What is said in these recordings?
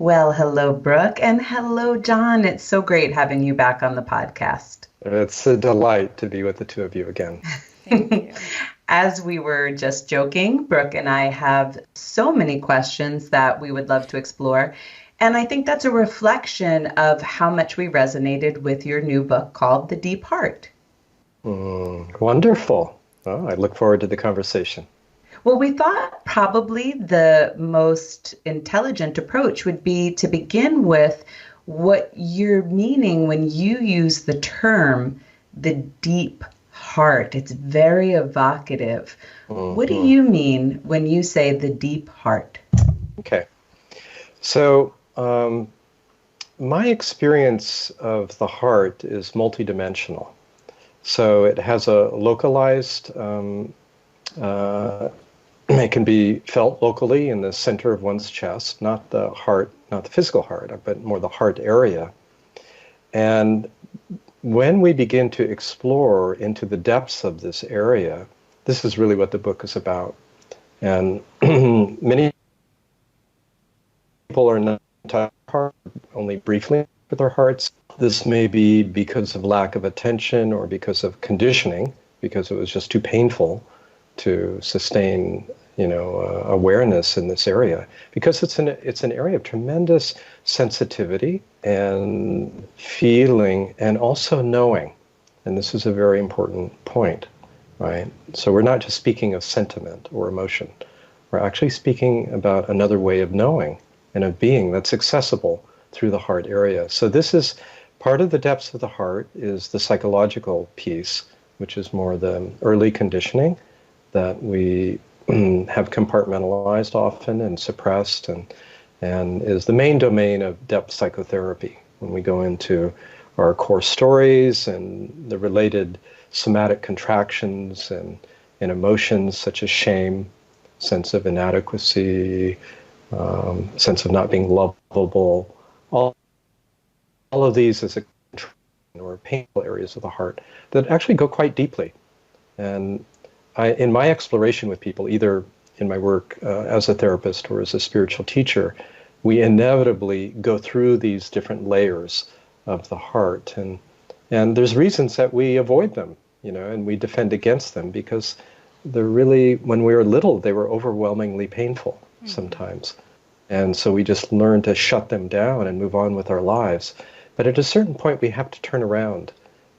Well, hello, Brooke, and hello, John. It's so great having you back on the podcast. It's a delight to be with the two of you again. Thank you. As we were just joking, Brooke and I have so many questions that we would love to explore. And I think that's a reflection of how much we resonated with your new book called The Deep Heart. Wonderful. Oh, I look forward to the conversation. Well, we thought probably the most intelligent approach would be to begin with what you're meaning when you use the term the deep heart. It's very evocative. What do hmm you mean when you say the deep heart? Okay. So, my experience of the heart is multidimensional. So, it has a localized, it can be felt locally in the center of one's chest, not the heart, not the physical heart, but more the heart area. And when we begin to explore into the depths of this area, this is really what the book is about. And many people are not in touch with their heart, only briefly with their hearts. This may be because of lack of attention or because of conditioning, because it was just too painful to sustain, awareness in this area. Because it's an area of tremendous sensitivity and feeling and also knowing. And this is a very important point, right? So we're not just speaking of sentiment or emotion. We're actually speaking about another way of knowing and of being that's accessible through the heart area. So this is part of the depths of the heart is the psychological piece, which is more the early conditioning that we have compartmentalized often and suppressed and is the main domain of depth psychotherapy when we go into our core stories and the related somatic contractions and emotions such as shame, sense of inadequacy, sense of not being lovable, all of these as a or painful areas of the heart that actually go quite deeply. And in my exploration with people, either in my work as a therapist or as a spiritual teacher, we inevitably go through these different layers of the heart. And there's reasons that we avoid them, and we defend against them because they're really, when we were little, they were overwhelmingly painful sometimes. And so we just learn to shut them down and move on with our lives. But at a certain point, we have to turn around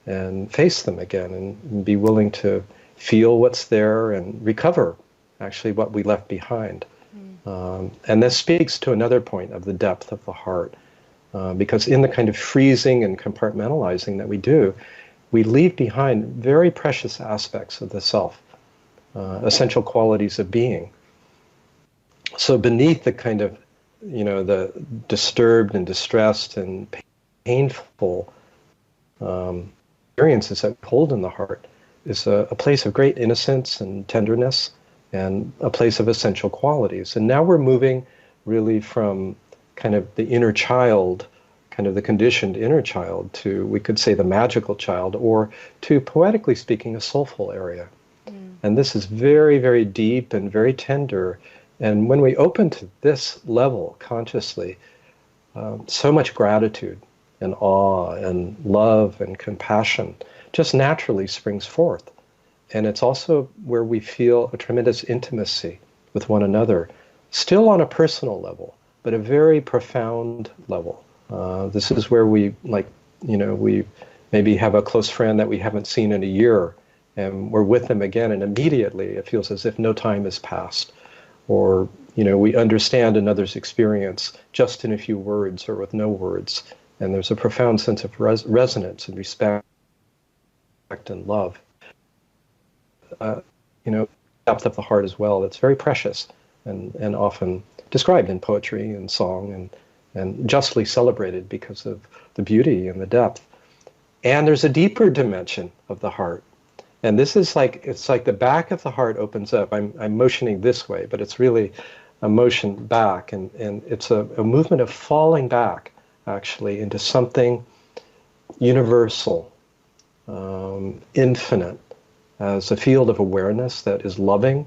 and face them again and be willing to feel what's there and recover actually what we left behind. And this speaks to another point of the depth of the heart, because in the kind of freezing and compartmentalizing that we do, we leave behind very precious aspects of the self, essential qualities of being. So beneath the kind of, the disturbed and distressed and painful experiences that we hold in the heart is a place of great innocence and tenderness and a place of essential qualities. And now we're moving really from kind of the inner child, kind of the conditioned inner child, to, we could say, the magical child, or to, poetically speaking, a soulful area. And this is very, very deep and very tender. And when we open to this level consciously, so much gratitude and awe and love and compassion just naturally springs forth. And it's also where we feel a tremendous intimacy with one another, still on a personal level, but a very profound level. This is where we, we maybe have a close friend that we haven't seen in a year, and we're with them again, and immediately it feels as if no time has passed. Or, we understand another's experience just in a few words or with no words. And there's a profound sense of resonance and respect and love. Depth of the heart as well. It's very precious and often described in poetry and song and justly celebrated because of the beauty and the depth. And there's a deeper dimension of the heart. And this is it's like the back of the heart opens up. I'm motioning this way, but it's really a motion back. And it's a movement of falling back, actually, into something universal, infinite, as a field of awareness that is loving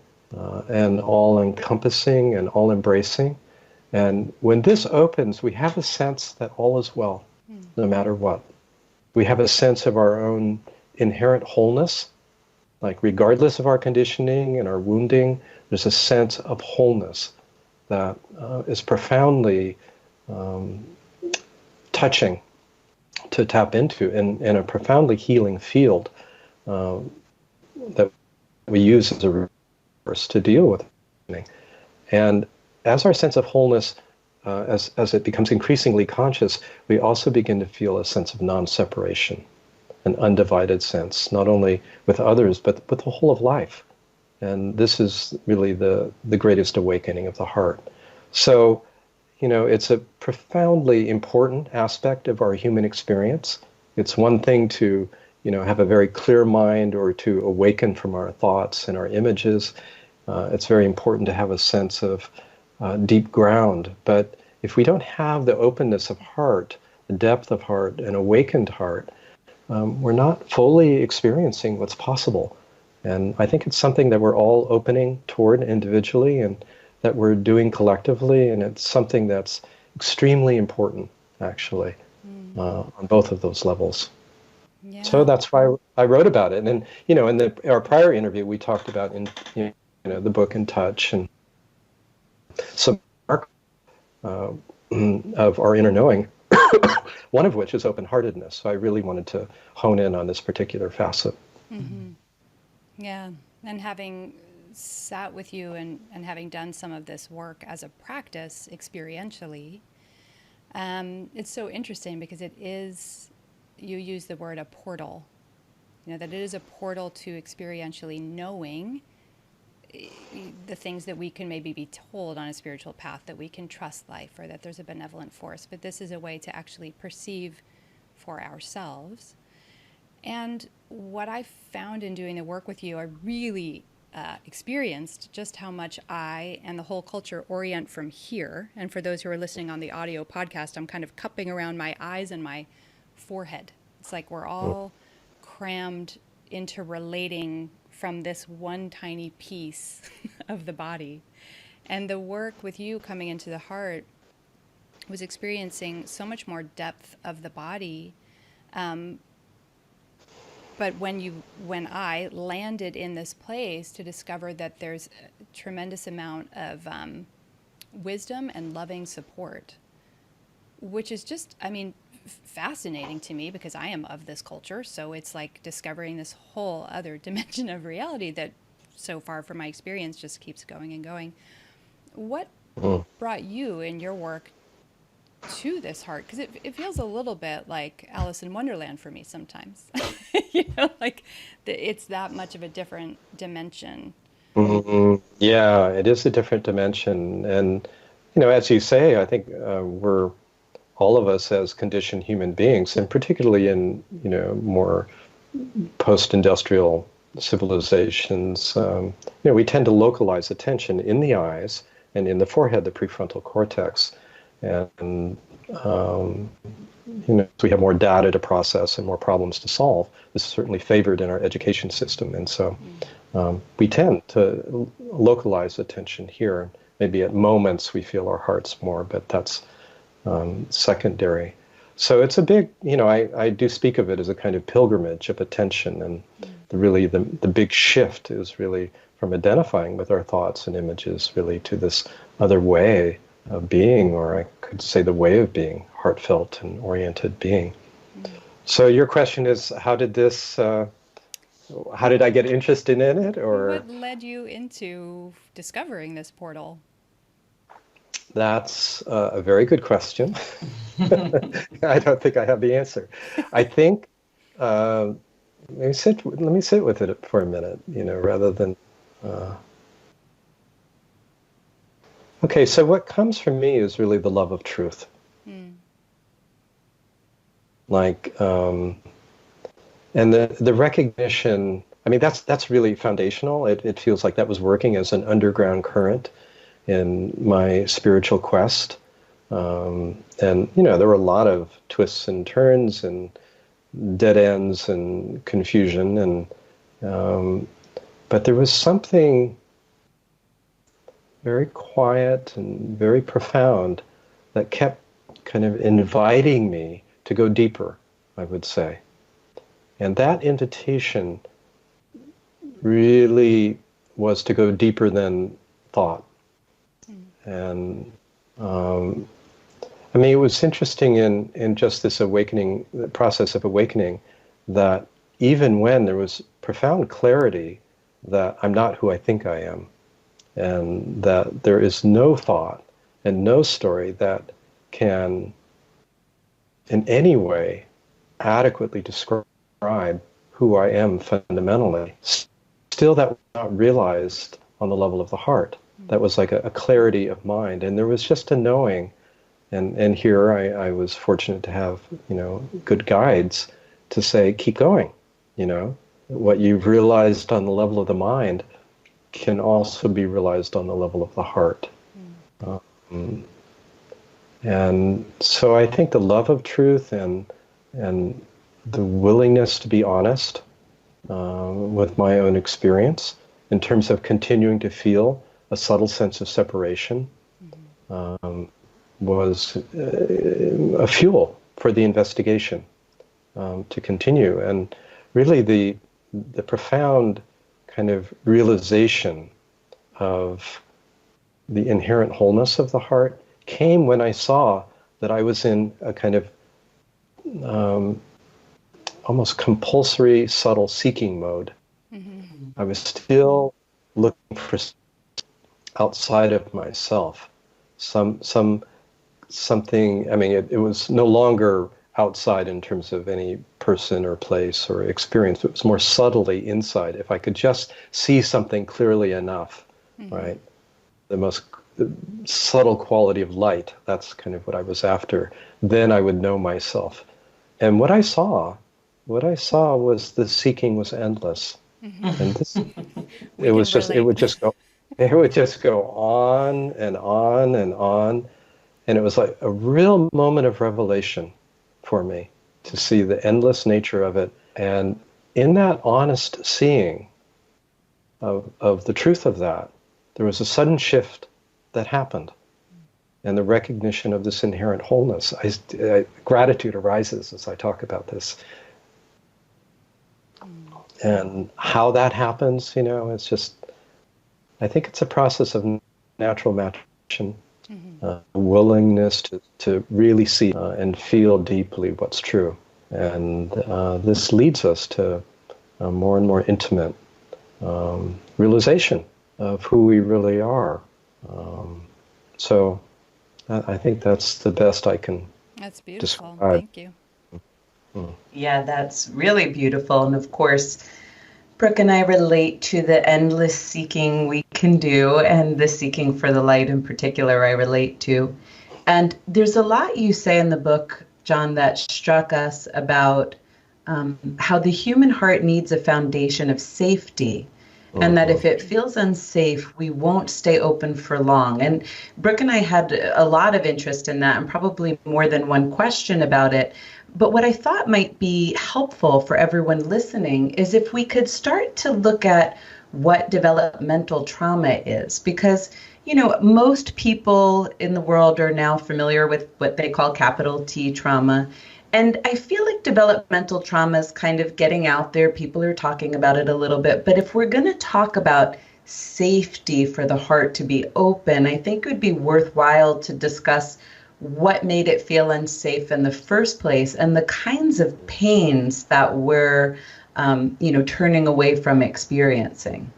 and all-encompassing and all-embracing. And when this opens, we have a sense that all is well, no matter what. We have a sense of our own inherent wholeness, like regardless of our conditioning and our wounding, there's a sense of wholeness that is profoundly touching to tap into, and a profoundly healing field that we use as a resource to deal with it. And as our sense of wholeness, as it becomes increasingly conscious, we also begin to feel a sense of non-separation, an undivided sense, not only with others, but with the whole of life. And this is really the greatest awakening of the heart. So, it's a profoundly important aspect of our human experience. It's one thing to, have a very clear mind or to awaken from our thoughts and our images. It's very important to have a sense of deep ground. But if we don't have the openness of heart, the depth of heart, an awakened heart, we're not fully experiencing what's possible. And I think it's something that we're all opening toward individually and that we're doing collectively. And it's something that's extremely important, actually, on both of those levels. Yeah. So that's why I wrote about it. And, in our prior interview, we talked about the book In Touch and some of our inner knowing, one of which is open-heartedness. So I really wanted to hone in on this particular facet. Mm-hmm. Yeah, and having sat with you and having done some of this work as a practice experientially, it's so interesting because you use the word a portal, that it is a portal to experientially knowing the things that we can maybe be told on a spiritual path, that we can trust life or that there's a benevolent force, but this is a way to actually perceive for ourselves. And what I found in doing the work with you, I really experienced just how much I and the whole culture orient from here. And for those who are listening on the audio podcast, I'm kind of cupping around my eyes and my forehead. It's like we're all crammed into relating from this one tiny piece of the body. And the work with you coming into the heart was experiencing so much more depth of the body. But when I landed in this place to discover that there's a tremendous amount of wisdom and loving support, which is just, fascinating to me because I am of this culture. So it's like discovering this whole other dimension of reality that so far from my experience just keeps going and going. What brought you in your work to this heart? Because it feels a little bit like Alice in Wonderland for me sometimes. It's that much of a different dimension. Mm-hmm. Yeah, it is a different dimension. And, as you say, I think we're all of us as conditioned human beings, and particularly in, more post-industrial civilizations, we tend to localize attention in the eyes and in the forehead, the prefrontal cortex. And, we have more data to process and more problems to solve. This is certainly favored in our education system. And so we tend to localize attention here. Maybe at moments we feel our hearts more, but that's secondary. So it's a big, I do speak of it as a kind of pilgrimage of attention. And the big shift is really from identifying with our thoughts and images really to this other way of being, or I could say the way of being, heartfelt and oriented being. So your question is, how did I get interested in it? Or what led you into discovering this portal? That's a very good question. I don't think I have the answer. I think, let me sit with it for a minute, rather than, okay, so what comes from me is really the love of truth. And the recognition, that's really foundational. It feels like that was working as an underground current in my spiritual quest. And, there were a lot of twists and turns and dead ends and confusion. But there was something very quiet and very profound, that kept kind of inviting me to go deeper, I would say. And that invitation really was to go deeper than thought. And I mean, it was interesting in just this awakening, the process of awakening, that even when there was profound clarity that I'm not who I think I am, and that there is no thought and no story that can in any way adequately describe who I am fundamentally, still that was not realized on the level of the heart. That was like a clarity of mind. And there was just a knowing. And here I was fortunate to have, good guides to say, keep going. What you've realized on the level of the mind can also be realized on the level of the heart. And so I think the love of truth and the willingness to be honest with my own experience in terms of continuing to feel a subtle sense of separation was a fuel for the investigation to continue. And really the profound kind of realization of the inherent wholeness of the heart came when I saw that I was in a kind of almost compulsory, subtle seeking mode. I was still looking for outside of myself, something. I mean, it was no longer outside in terms of any person or place or experience. It was more subtly inside. If I could just see something clearly enough, right? The most subtle quality of light, that's kind of what I was after. Then I would know myself. And what I saw was the seeking was endless. And this, it would just go on and on and on. And it was like a real moment of revelation for me to see the endless nature of it. And in that honest seeing of the truth of that, there was a sudden shift that happened. And the recognition of this inherent wholeness. Gratitude arises as I talk about this. And how that happens, it's just, I think it's a process of natural maturation, willingness to really see and feel deeply what's true. And this leads us to a more and more intimate realization of who we really are. So I think that's the best I can That's beautiful. describe. Thank you. Yeah, that's really beautiful. And of course, Brooke and I relate to the endless seeking we can do, and the seeking for the light in particular I relate to. And there's a lot you say in the book, John, that struck us about how the human heart needs a foundation of safety. And that if it feels unsafe, we won't stay open for long. And Brooke and I had a lot of interest in that, and probably more than one question about it. But what I thought might be helpful for everyone listening is if we could start to look at what developmental trauma is. Because, most people in the world are now familiar with what they call capital T trauma. And I feel like developmental trauma is kind of getting out there. People are talking about it a little bit. But if we're going to talk about safety for the heart to be open, I think it would be worthwhile to discuss what made it feel unsafe in the first place and the kinds of pains that we're, turning away from experiencing.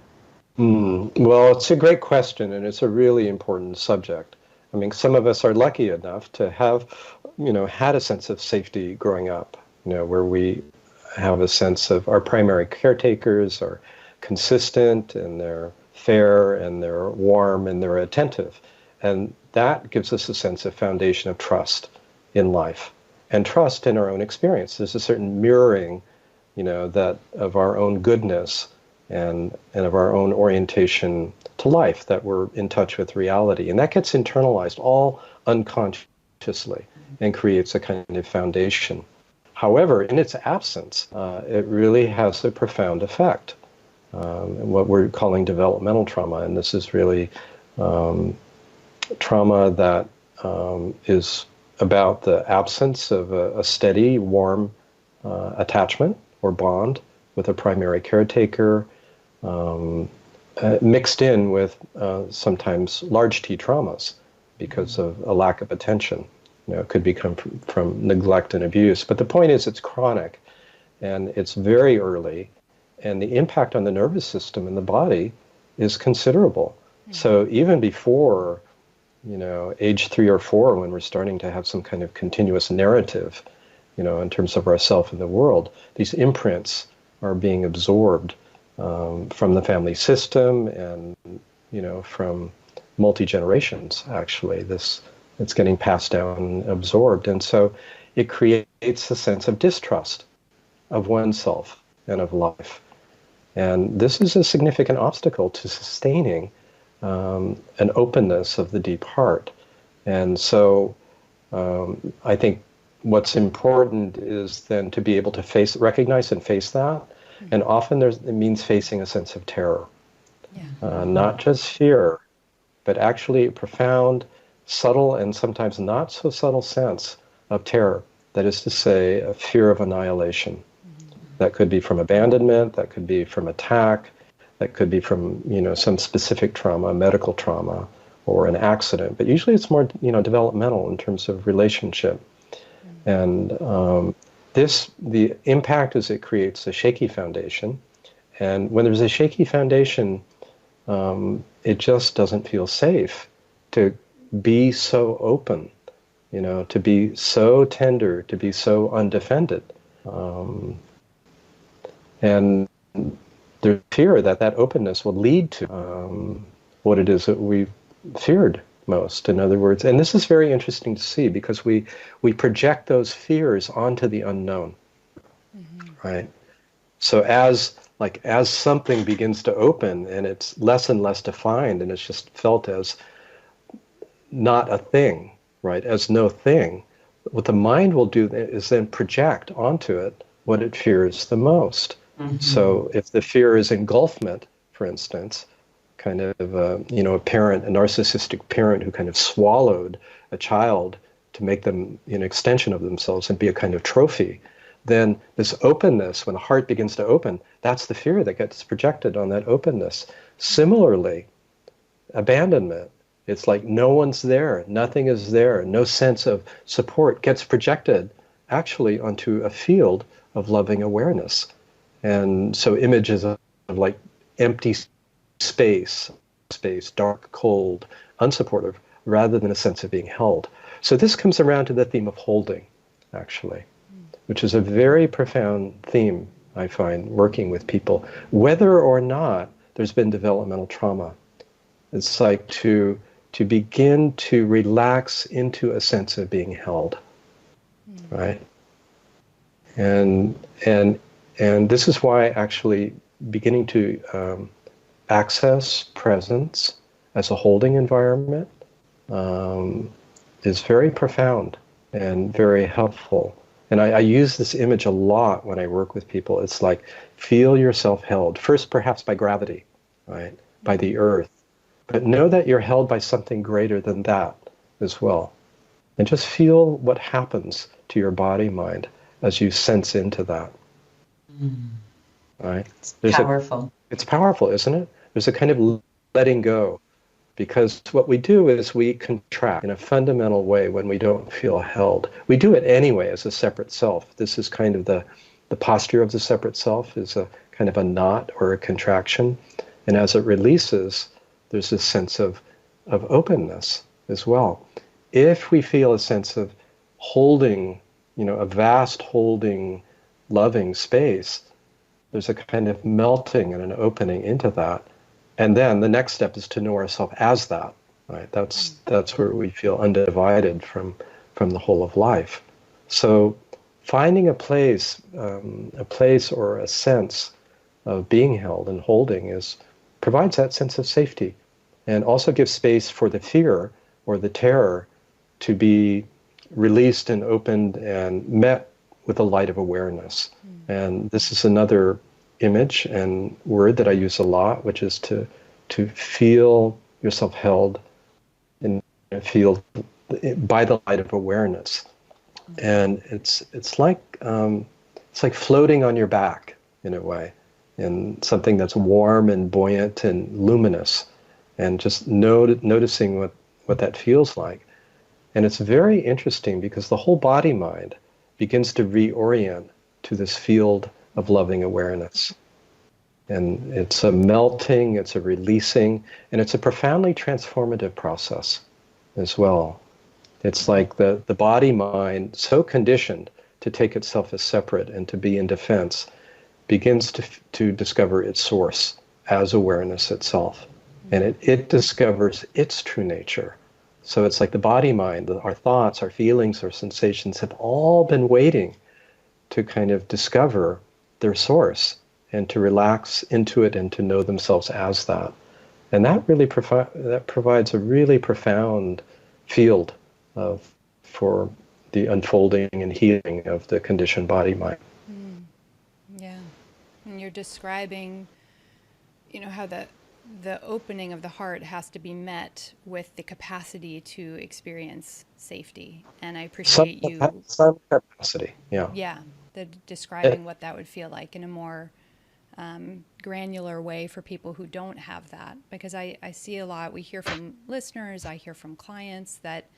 Well, it's a great question, and it's a really important subject. I mean, some of us are lucky enough to have, had a sense of safety growing up, where we have a sense of our primary caretakers are consistent and they're fair and they're warm and they're attentive. And that gives us a sense of foundation of trust in life and trust in our own experience. There's a certain mirroring, that of our own goodness and of our own orientation to life, that we're in touch with reality. And that gets internalized all unconsciously and creates a kind of foundation. However, in its absence, it really has a profound effect, what we're calling developmental trauma. And this is really trauma that is about the absence of a steady, warm attachment or bond with a primary caretaker, mixed in with sometimes large T traumas because of a lack of attention. It could become from neglect and abuse. But the point is, it's chronic, and it's very early, and the impact on the nervous system and the body is considerable. So even before, age 3 or 4, when we're starting to have some kind of continuous narrative, in terms of ourself and the world, these imprints are being absorbed from the family system and, from multi-generations, actually. It's getting passed down and absorbed. And so it creates a sense of distrust of oneself and of life. And this is a significant obstacle to sustaining an openness of the deep heart. And so I think what's important is then to be able to recognize and face that. And often it means facing a sense of terror. Not just fear, but actually a profound, subtle, and sometimes not so subtle sense of terror. That is to say, a fear of annihilation. That could be from abandonment, that could be from attack, that could be from, some specific trauma, medical trauma, or an accident. But usually it's more, developmental in terms of relationship. And the impact is it creates a shaky foundation. And when there's a shaky foundation, it just doesn't feel safe to be so open, to be so tender, to be so undefended. And there's fear that openness will lead to what it is that we feared most. In other words, and this is very interesting to see because we project those fears onto the unknown, right? So as something begins to open and it's less and less defined and it's just felt as not a thing, right? As no thing, what the mind will do is then project onto it what it fears the most. So if the fear is engulfment, for instance, kind of a narcissistic parent who kind of swallowed a child to make them an extension of themselves and be a kind of trophy, then this openness, when the heart begins to open, that's the fear that gets projected on that openness. Similarly, abandonment, it's like no one's there, nothing is there, no sense of support gets projected actually onto a field of loving awareness. And so images of like empty space, dark, cold, unsupportive, rather than a sense of being held. So this comes around to the theme of holding, actually, which is a very profound theme, I find, working with people, whether or not there's been developmental trauma. It's like to begin to relax into a sense of being held, right? And this is why actually beginning to access presence as a holding environment is very profound and very helpful. And I use this image a lot when I work with people. It's like, feel yourself held, first perhaps by gravity, right? By the earth. But know that you're held by something greater than that as well. And just feel what happens to your body, mind, as you sense into that. Right? It's powerful. It's powerful, isn't it? There's a kind of letting go. Because what we do is we contract in a fundamental way when we don't feel held. We do it anyway as a separate self. This is kind of the posture of the separate self is a kind of a knot or a contraction. And as it releases, there's this sense of openness as well. If we feel a sense of holding, a vast holding, loving space, there's a kind of melting and an opening into that. And then the next step is to know ourselves as that, right? That's where we feel undivided from the whole of life. So finding a place or a sense of being held and holding provides that sense of safety, and also gives space for the fear or the terror to be released and opened and met with the light of awareness. And this is another image and word that I use a lot, which is to feel yourself held in a field by the light of awareness. And it's like floating on your back in a way, in something that's warm and buoyant and luminous, and just noticing what that feels like. And it's very interesting because the whole body mind begins to reorient to this field of loving awareness. And it's a melting, it's a releasing, and it's a profoundly transformative process as well. It's like the body mind, so conditioned to take itself as separate and to be in defense, begins to discover its source as awareness itself. And it discovers its true nature. So it's like the body mind, our thoughts, our feelings, our sensations have all been waiting to kind of discover their source and to relax into it and to know themselves as that. And that really that provides a really profound field for the unfolding and healing of the conditioned body mind. Yeah. And you're describing, how the opening of the heart has to be met with the capacity to experience safety. And I appreciate some capacity, yeah. Yeah, describing what that would feel like in a more granular way for people who don't have that. Because I see a lot, we hear from listeners, I hear from clients that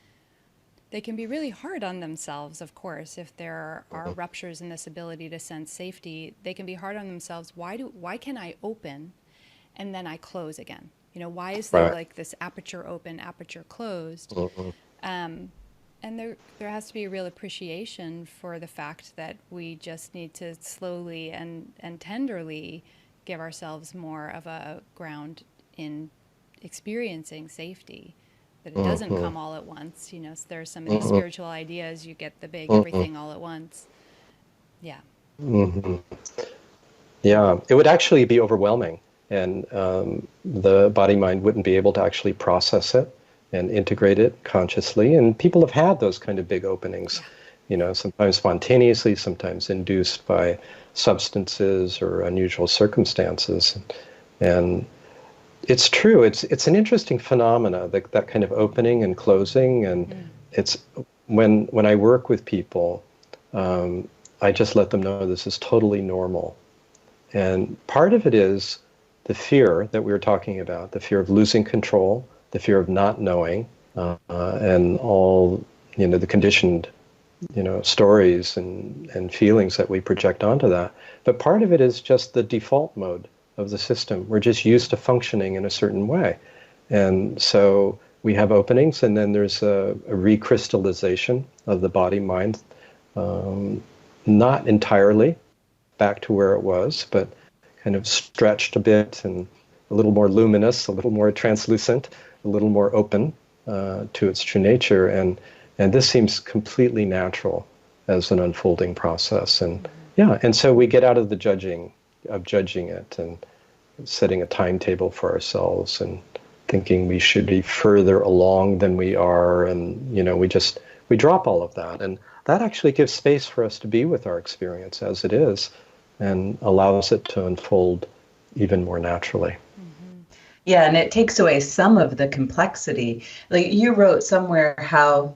they can be really hard on themselves, of course. If there are ruptures in this ability to sense safety, they can be hard on themselves. Why can I open and then I close again? Why is there like this aperture open, aperture closed? And there has to be a real appreciation for the fact that we just need to slowly and tenderly give ourselves more of a ground in experiencing safety. That it doesn't come all at once. So there are some of these spiritual ideas, you get the big everything all at once. Yeah. Yeah, it would actually be overwhelming, and the body mind wouldn't be able to actually process it and integrate it consciously. And people have had those kind of big openings, sometimes spontaneously, sometimes induced by substances or unusual circumstances. And it's true. It's an interesting phenomena, that kind of opening and closing. And it's when I work with people, I just let them know this is totally normal. And part of it is the fear that we were talking about, the fear of losing control, the fear of not knowing, and all the conditioned stories and feelings that we project onto that. But part of it is just the default mode of the system. We're just used to functioning in a certain way. And so we have openings, and then there's a recrystallization of the body mind, not entirely back to where it was, but kind of stretched a bit and a little more luminous, a little more translucent, a little more open to its true nature. And this seems completely natural as an unfolding process. And and so we get out of the judging it and setting a timetable for ourselves and thinking we should be further along than we are. And, we drop all of that. And that actually gives space for us to be with our experience as it is and allows it to unfold even more naturally. Yeah, and it takes away some of the complexity. Like you wrote somewhere how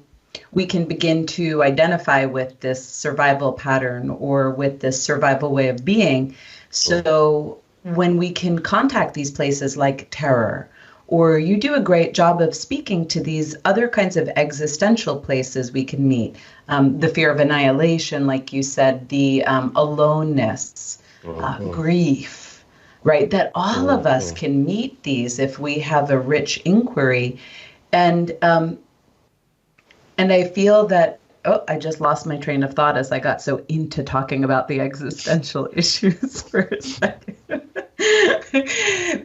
we can begin to identify with this survival pattern or with this survival way of being. So when we can contact these places like terror, or you do a great job of speaking to these other kinds of existential places we can meet, the fear of annihilation, like you said, the aloneness, grief, right? That all of us can meet these if we have a rich inquiry. And I feel that, I just lost my train of thought as I got so into talking about the existential issues for a second.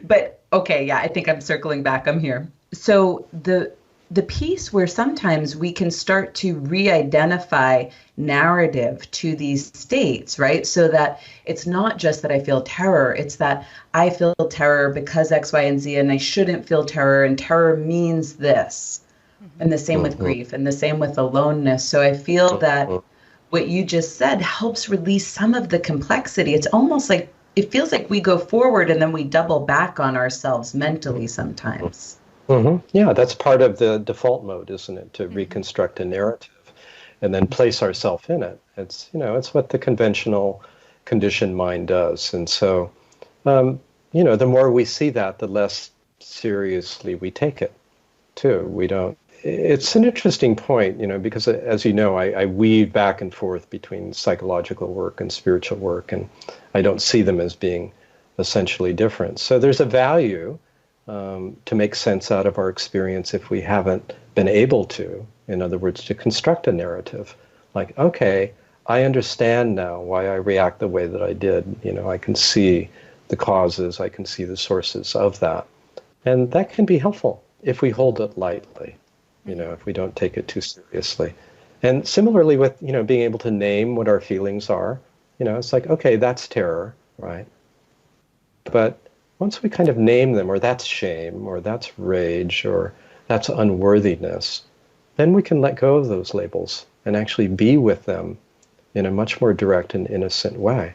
But okay, yeah, I think I'm circling back. I'm here. So the piece where sometimes we can start to re-identify narrative to these states, right? So that it's not just that I feel terror, it's that I feel terror because X, Y, and Z, and I shouldn't feel terror, and terror means this. And the same with grief, and the same with aloneness. So I feel that what you just said helps release some of the complexity. It's almost like, it feels like we go forward and then we double back on ourselves mentally sometimes. Yeah, that's part of the default mode, isn't it? To Mm-hmm. reconstruct a narrative and then place ourselves in it. It's what the conventional conditioned mind does. And so, um, the more we see that, the less seriously we take it, too. We don't. It's an interesting point, because as you know, I weave back and forth between psychological work and spiritual work, and I don't see them as being essentially different. So there's a value to make sense out of our experience if we haven't been able to. In other words, to construct a narrative. Like, okay, I understand now why I react the way that I did. I can see the causes, I can see the sources of that. And that can be helpful if we hold it lightly, if we don't take it too seriously. And similarly with, being able to name what our feelings are, it's like, okay, that's terror, right? But once we kind of name them, or that's shame, or that's rage, or that's unworthiness, then we can let go of those labels and actually be with them in a much more direct and innocent way.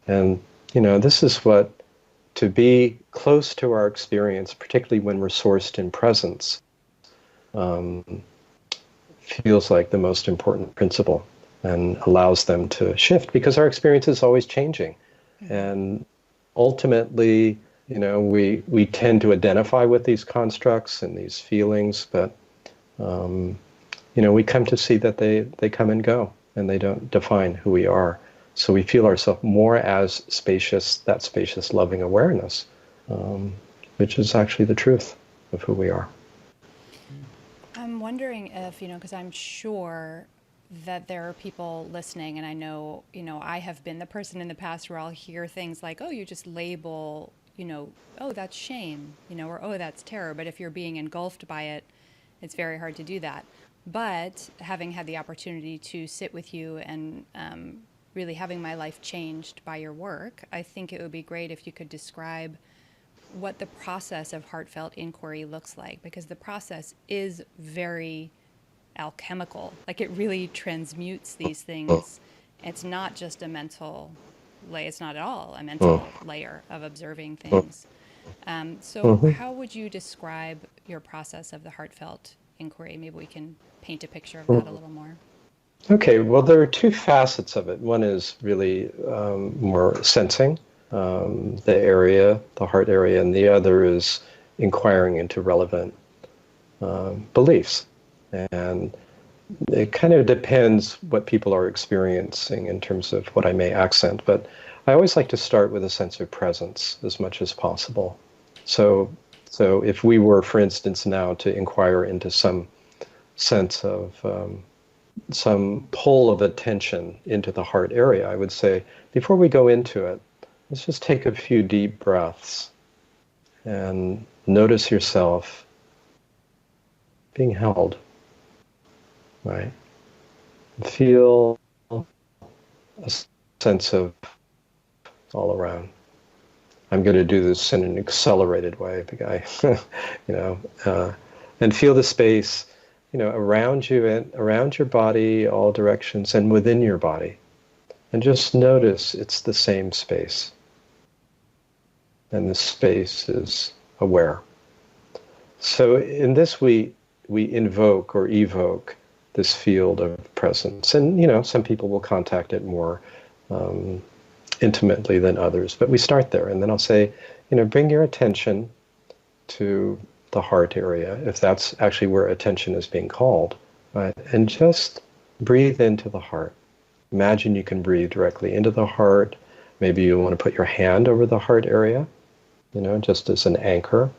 And, this is what, to be close to our experience, particularly when we're sourced in presence, feels like the most important principle and allows them to shift because our experience is always changing. And ultimately, we tend to identify with these constructs and these feelings, but, we come to see that they come and go and they don't define who we are. So we feel ourselves more as that spacious, loving awareness, which is actually the truth of who we are. I'm wondering if, because I'm sure that there are people listening, and I know, I have been the person in the past where I'll hear things like, oh, you just label, oh, that's shame, or oh, that's terror. But if you're being engulfed by it, it's very hard to do that. But having had the opportunity to sit with you and really having my life changed by your work, I think it would be great if you could describe what the process of heartfelt inquiry looks like, because the process is very alchemical. Like, it really transmutes these things. It's not just a mental layer. It's not at all a mental layer of observing things. So how would you describe your process of the heartfelt inquiry? Maybe we can paint a picture of that a little more. Okay, well, there are two facets of it. One is really more sensing the heart area, and the other is inquiring into relevant beliefs. And it kind of depends what people are experiencing in terms of what I may accent, but I always like to start with a sense of presence as much as possible. So if we were, for instance, now to inquire into some sense of some pull of attention into the heart area, I would say, before we go into it, let's just take a few deep breaths and notice yourself being held, right? Feel a sense of all around. I'm going to do this in an accelerated way, and feel the space, around you and around your body, all directions, and within your body. And just notice it's the same space. And the space is aware. So in this we invoke or evoke this field of presence. And, some people will contact it more intimately than others. But we start there. And then I'll say, bring your attention to the heart area, if that's actually where attention is being called, right? And just breathe into the heart. Imagine you can breathe directly into the heart. Maybe you want to put your hand over the heart area, just as an anchor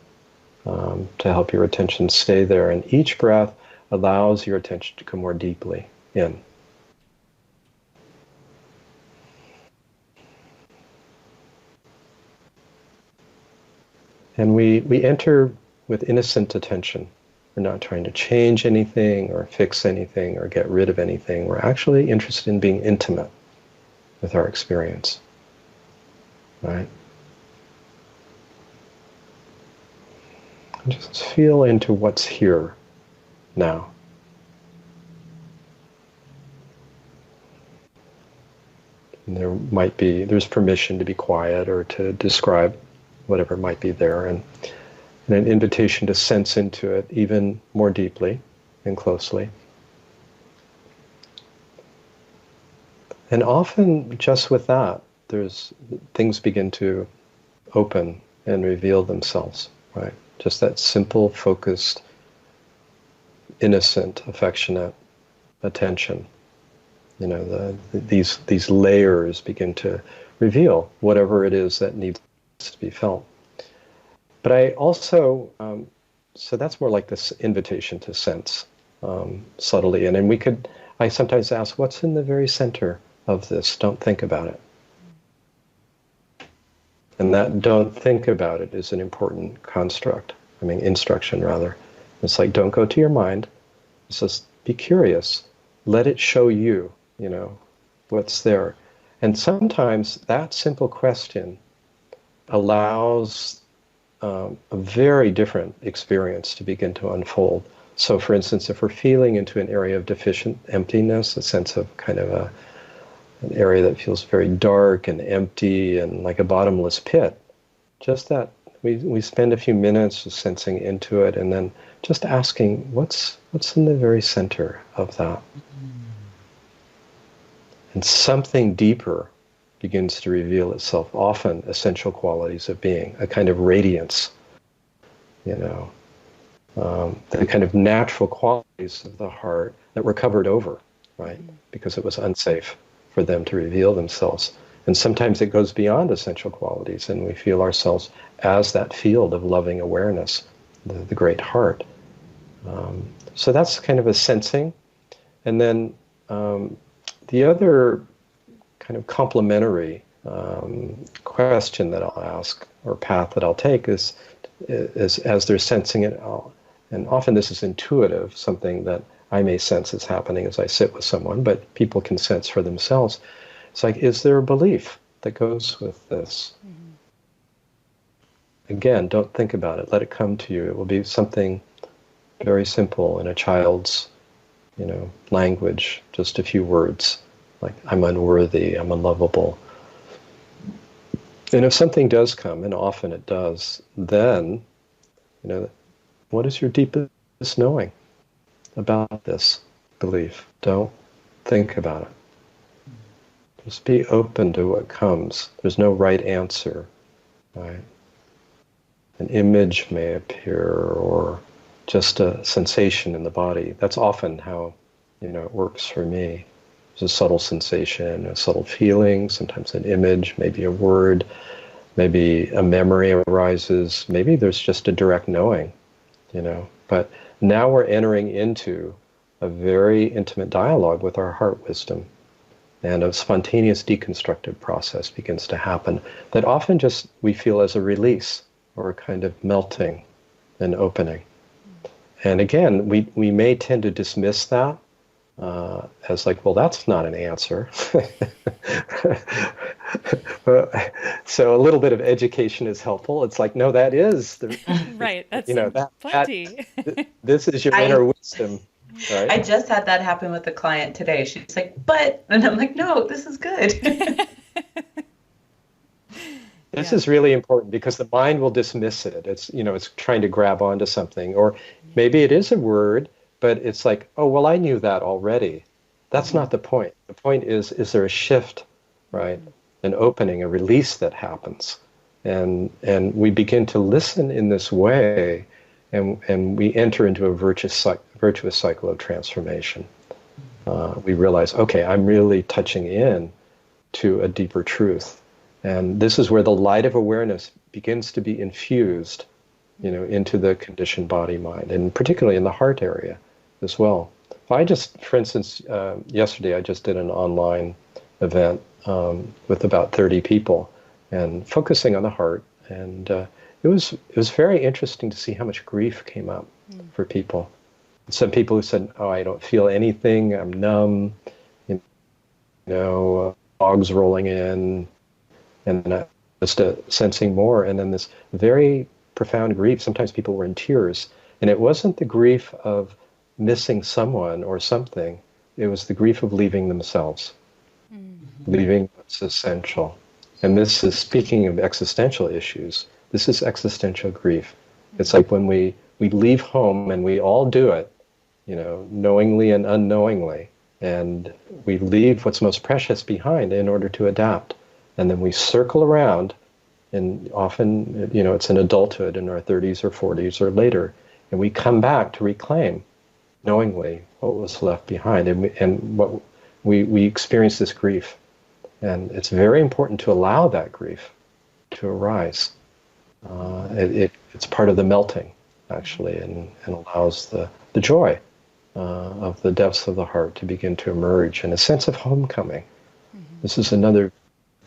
to help your attention stay there. And each breath allows your attention to come more deeply in. And we enter with innocent attention. We're not trying to change anything or fix anything or get rid of anything. We're actually interested in being intimate with our experience, right? And just feel into what's here now. And there's permission to be quiet or to describe whatever might be there. And and an invitation to sense into it even more deeply and closely. And often, just with that, things begin to open and reveal themselves, right? Just that simple, focused, innocent, affectionate attention. These layers begin to reveal whatever it is that needs to be felt. But I also, so that's more like this invitation to sense subtly. And then I sometimes ask, what's in the very center of this? Don't think about it. And that don't think about it is an important instruction rather. It's like, don't go to your mind. It's just be curious. Let it show you, what's there. And sometimes that simple question allows a very different experience to begin to unfold. So for instance, if we're feeling into an area of deficient emptiness, a sense of kind of an area that feels very dark and empty and like a bottomless pit, just that we spend a few minutes just sensing into it and then just asking, what's in the very center of that? And something deeper begins to reveal itself, often essential qualities of being, a kind of radiance, the kind of natural qualities of the heart that were covered over, right? Because it was unsafe for them to reveal themselves. And sometimes it goes beyond essential qualities and we feel ourselves as that field of loving awareness, the great heart. So that's kind of a sensing. And then the other kind of complementary question that I'll ask, or path that I'll take, is as they're sensing it, and often this is intuitive, something that I may sense is happening as I sit with someone, but people can sense for themselves. It's like, is there a belief that goes with this? Again, don't think about it. Let it come to you. It will be something very simple in a child's, language, just a few words, like I'm unworthy, I'm unlovable. And if something does come, and often it does, then, what is your deepest knowing about this belief? Don't think about it. Just be open to what comes. There's no right answer, right? An image may appear, or just a sensation in the body. That's often how, it works for me. There's a subtle sensation, a subtle feeling, sometimes an image, maybe a word, maybe a memory arises, maybe there's just a direct knowing, But now we're entering into a very intimate dialogue with our heart wisdom, and a spontaneous deconstructive process begins to happen that often just we feel as a release or a kind of melting and opening. And again, we may tend to dismiss that as like, well, that's not an answer. So a little bit of education is helpful. It's like, no, that is the right. That's plenty. This is your inner wisdom. Right? I just had that happen with a client today. She's like, but, and I'm like, no, this is good. This is really important because the mind will dismiss it. It's, it's trying to grab onto something, or maybe it is a word, but it's like, oh, well, I knew that already. That's not the point. The point is there a shift, right? An opening, a release that happens. And we begin to listen in this way, and we enter into a virtuous cycle of transformation. We realize, okay, I'm really touching in to a deeper truth. And this is where the light of awareness begins to be infused, into the conditioned body mind, and particularly in the heart area as well. For instance, yesterday I just did an online event with about 30 people, and focusing on the heart. And it was very interesting to see how much grief came up for people. Some people who said, "Oh, I don't feel anything. I'm numb. Dogs rolling in." And just sensing more, and then this very profound grief. Sometimes people were in tears, and it wasn't the grief of missing someone or something. It was the grief of leaving themselves, leaving what's essential. And this is, speaking of existential issues, this is existential grief. It's like when we leave home, and we all do it, knowingly and unknowingly, and we leave what's most precious behind in order to adapt. And then we circle around, and often, it's in adulthood, in our 30s or 40s or later, and we come back to reclaim knowingly what was left behind, and what we experience this grief. And it's very important to allow that grief to arise. It's part of the melting, actually, and allows the joy of the depths of the heart to begin to emerge, and a sense of homecoming. This is another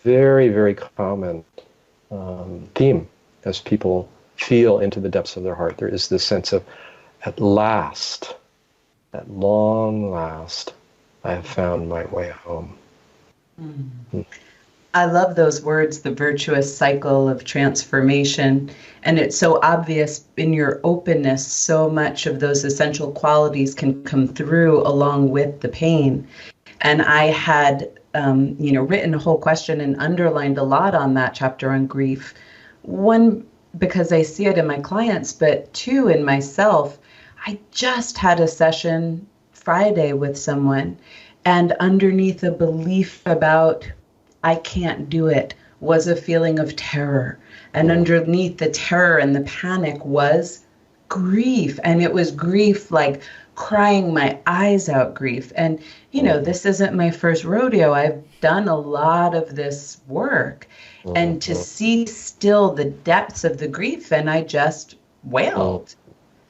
very, very common theme as people feel into the depths of their heart. There is this sense of, at last, at long last, I have found my way home. I love those words, the virtuous cycle of transformation. And it's so obvious in your openness, so much of those essential qualities can come through along with the pain. And I had, written a whole question and underlined a lot on that chapter on grief. One, because I see it in my clients, but two, in myself. I just had a session Friday with someone, and underneath a belief about I can't do it was a feeling of terror. And underneath the terror and the panic was grief. And it was grief like crying my eyes out grief. And, this isn't my first rodeo. I've done a lot of this work. And to see still the depths of the grief, and I just wailed.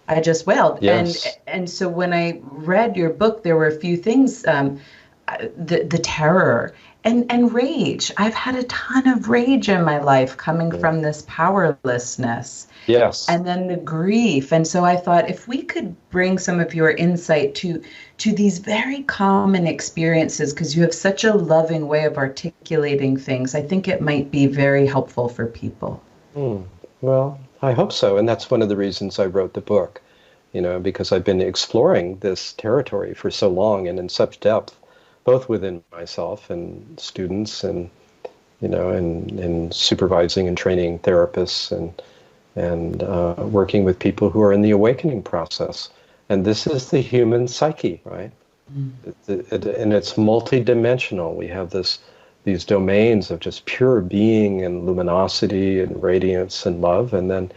Yes. And so when I read your book, there were a few things, the terror and rage. I've had a ton of rage in my life coming from this powerlessness. Yes. And then the grief. And so I thought, if we could bring some of your insight to these very common experiences, because you have such a loving way of articulating things, I think it might be very helpful for people. Well, I hope so. And that's one of the reasons I wrote the book, because I've been exploring this territory for so long and in such depth, both within myself and students, and, and supervising and training therapists, and working with people who are in the awakening process. And this is the human psyche, right? And it's multidimensional. We have these domains of just pure being and luminosity and radiance and love, and then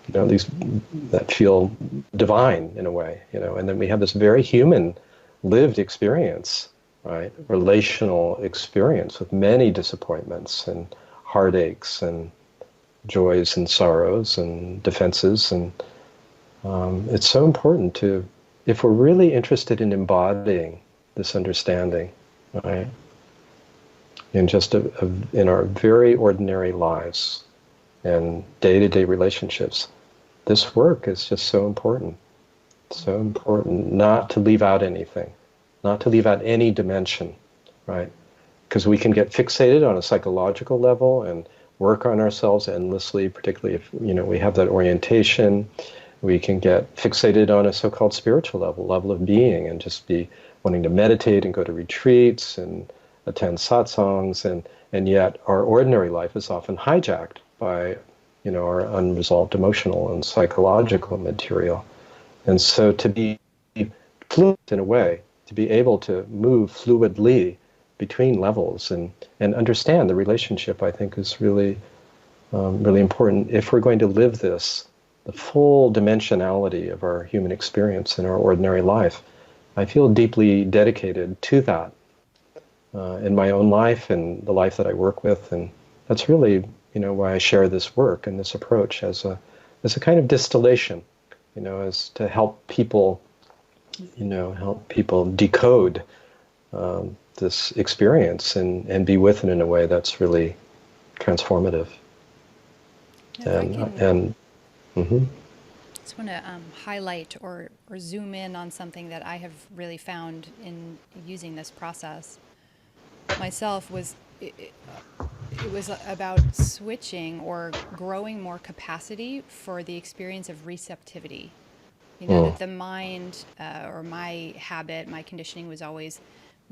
these that feel divine in a way, and then we have this very human lived experience, right? Relational experience with many disappointments and heartaches and joys and sorrows and defenses. And it's so important to, if we're really interested in embodying this understanding, right, in just in our very ordinary lives and day-to-day relationships, this work is just so important. So important not to leave out anything, not to leave out any dimension, right? Because we can get fixated on a psychological level and work on ourselves endlessly, particularly if we have that orientation. We can get fixated on a so-called spiritual level of being, and just be wanting to meditate and go to retreats and attend satsangs, and yet our ordinary life is often hijacked by our unresolved emotional and psychological material. And so to be fluid in a way, to be able to move fluidly between levels and understand the relationship, I think is really, really important if we're going to live this, the full dimensionality of our human experience in our ordinary life. I feel deeply dedicated to that in my own life and the life that I work with, and that's really, why I share this work and this approach as a kind of distillation, as to help people, decode this experience and be with it in a way that's really transformative. Just want to highlight or zoom in on something that I have really found in using this process myself. It was about switching or growing more capacity for the experience of receptivity. That the mind or my habit, my conditioning was always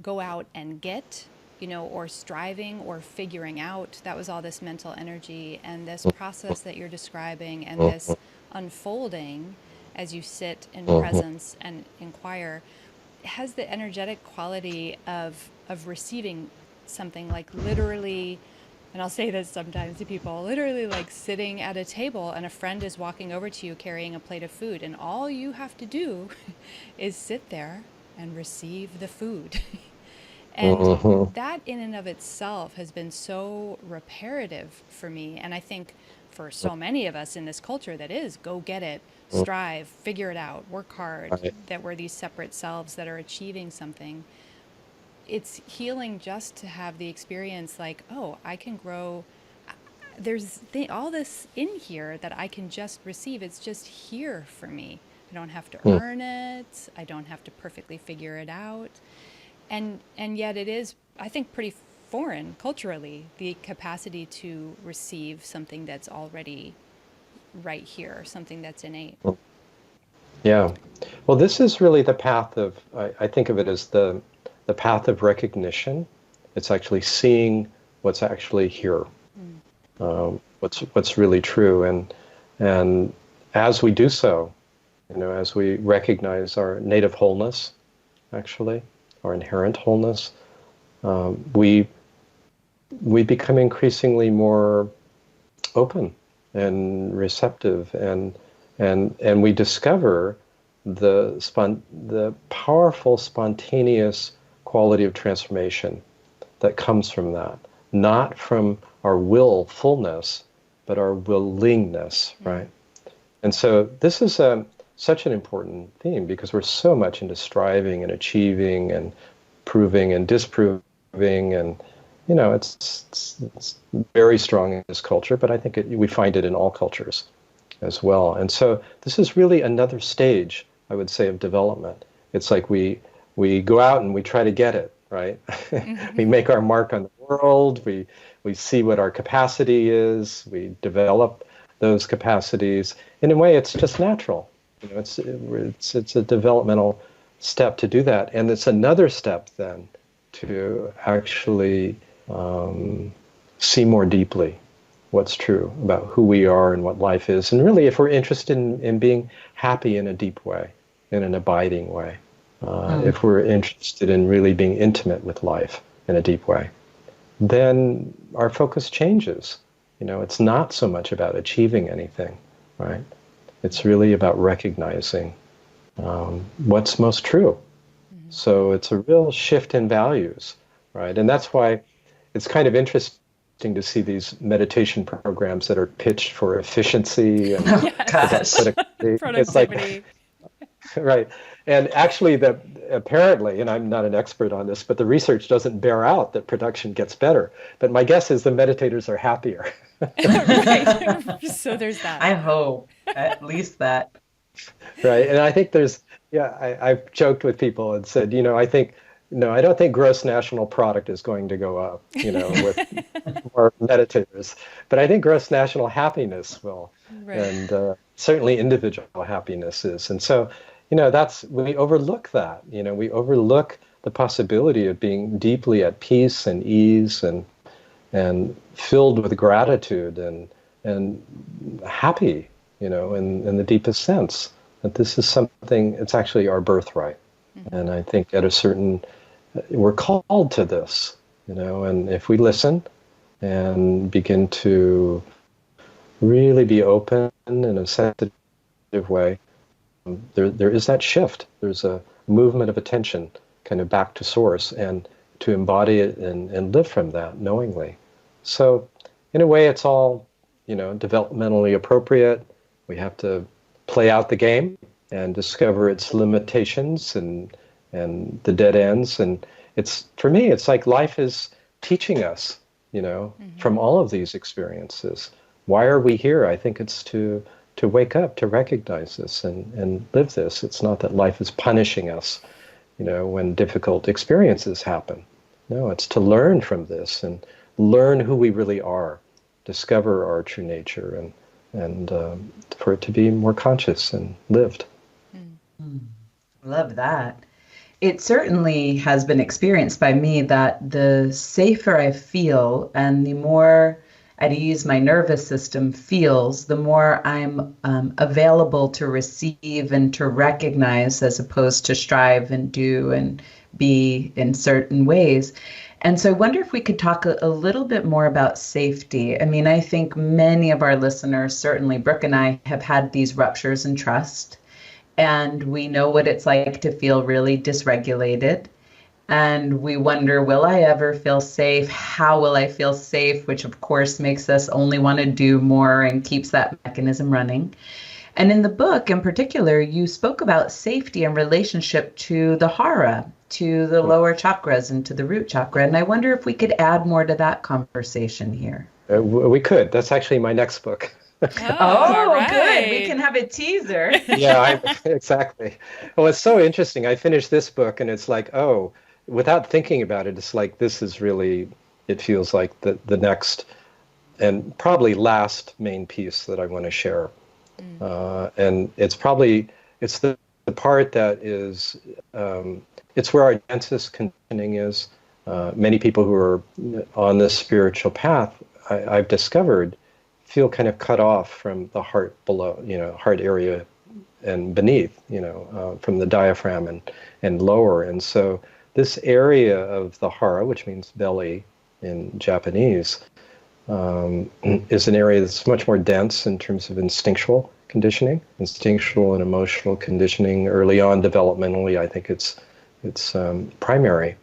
go out and get, or striving or figuring out. That was all this mental energy, and this process that you're describing, and this unfolding as you sit in presence and inquire, has the energetic quality of receiving something, like literally. And I'll say this sometimes to people, literally like sitting at a table and a friend is walking over to you carrying a plate of food, and all you have to do is sit there and receive the food. And that in and of itself has been so reparative for me. And I think for so many of us in this culture that is go get it, strive, figure it out, work hard, Right. that we're these separate selves that are achieving something. It's healing just to have the experience like, oh, I can grow. There's all this in here that I can just receive. It's just here for me. I don't have to earn it. I don't have to perfectly figure it out. And yet it is, I think, pretty foreign culturally, the capacity to receive something that's already right here, something that's innate. Yeah. Well, this is really the path of, I think of it as the path of recognition. It's actually seeing what's actually here, what's really true. And as we do so, as we recognize our native wholeness, actually, our inherent wholeness, we become increasingly more open and receptive, and we discover the powerful, spontaneous quality of transformation that comes from that, not from our willfulness, but our willingness, right? And so this is such an important theme, because we're so much into striving and achieving and proving and disproving, and it's very strong in this culture, but I think we find it in all cultures as well. And so this is really another stage, I would say, of development. It's like we go out and we try to get it, right? We make our mark on the world, we see what our capacity is, we develop those capacities. In a way, it's just natural. It's a developmental step to do that. And it's another step then to actually see more deeply what's true about who we are and what life is. And really, if we're interested in being happy in a deep way, in an abiding way, if we're interested in really being intimate with life in a deep way, then our focus changes. It's not so much about achieving anything, right? It's really about recognizing what's most true. So it's a real shift in values, right? And that's why it's kind of interesting to see these meditation programs that are pitched for efficiency and productivity. It's like, right. And actually, apparently, and I'm not an expert on this, but the research doesn't bear out that production gets better. But my guess is the meditators are happier. Right. So there's that. I hope at least that. Right. And I think I've joked with people and said, I don't think gross national product is going to go up, with more meditators. But I think gross national happiness will. Right. And certainly individual happiness is. And so, we overlook that. We overlook the possibility of being deeply at peace and ease and filled with gratitude and happy, in the deepest sense. That this is something, it's actually our birthright. And I think we're called to this, and if we listen and begin to really be open in a sensitive way, there is that shift. There's a movement of attention kind of back to source, and to embody it and live from that knowingly. So in a way, it's all, developmentally appropriate. We have to play out the game and discover its limitations and the dead ends. And for me, it's like life is teaching us, from all of these experiences. Why are we here? I think it's to wake up, to recognize this and live this. It's not that life is punishing us, when difficult experiences happen. No, it's to learn from this and learn who we really are, discover our true nature, and for it to be more conscious and lived. Love that. it certainly has been experienced by me that the safer I feel and the more at ease my nervous system feels, the more I'm available to receive and to recognize as opposed to strive and do and be in certain ways. And so I wonder if we could talk a little bit more about safety. I mean, I think many of our listeners, certainly Brooke and I, have had these ruptures in trust. And we know what it's like to feel really dysregulated. And we wonder, will I ever feel safe? How will I feel safe? Which, of course, makes us only want to do more and keeps that mechanism running. And in the book, in particular, you spoke about safety in relationship to the hara, to the lower chakras, and to the root chakra. And I wonder if we could add more to that conversation here. We could. That's actually my next book. Oh, right. Good. We can have a teaser. Yeah, exactly. Well, it's so interesting. I finished this book, and it's like, oh, without thinking about it, it's like this is really, it feels like the next and probably last main piece that I want to share. And it's the part that is, it's where our densest conditioning is. Many people who are on this spiritual path, I've discovered, feel kind of cut off from the heart below, heart area and beneath, from the diaphragm and lower. And so this area of the hara, which means belly in Japanese, is an area that's much more dense in terms of instinctual conditioning, instinctual and emotional conditioning early on developmentally. I think it's primary,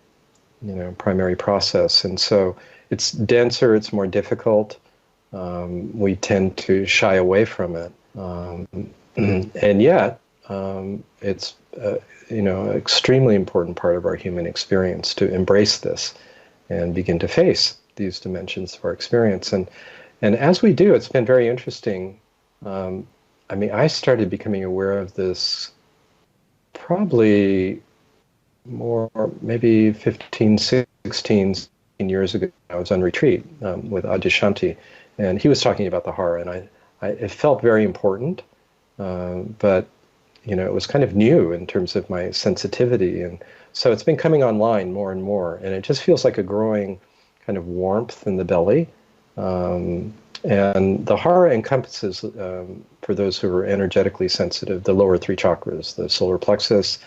primary process. And so it's denser, it's more difficult. We tend to shy away from it, and yet it's extremely important part of our human experience to embrace this and begin to face these dimensions of our experience. And as we do, it's been very interesting. I started becoming aware of this probably more, maybe 15, 16 years ago. I was on retreat with Adyashanti. And he was talking about the hara, and it felt very important, but it was kind of new in terms of my sensitivity, and so it's been coming online more and more, and it just feels like a growing kind of warmth in the belly, and the hara encompasses, for those who are energetically sensitive, the lower three chakras, the solar plexus,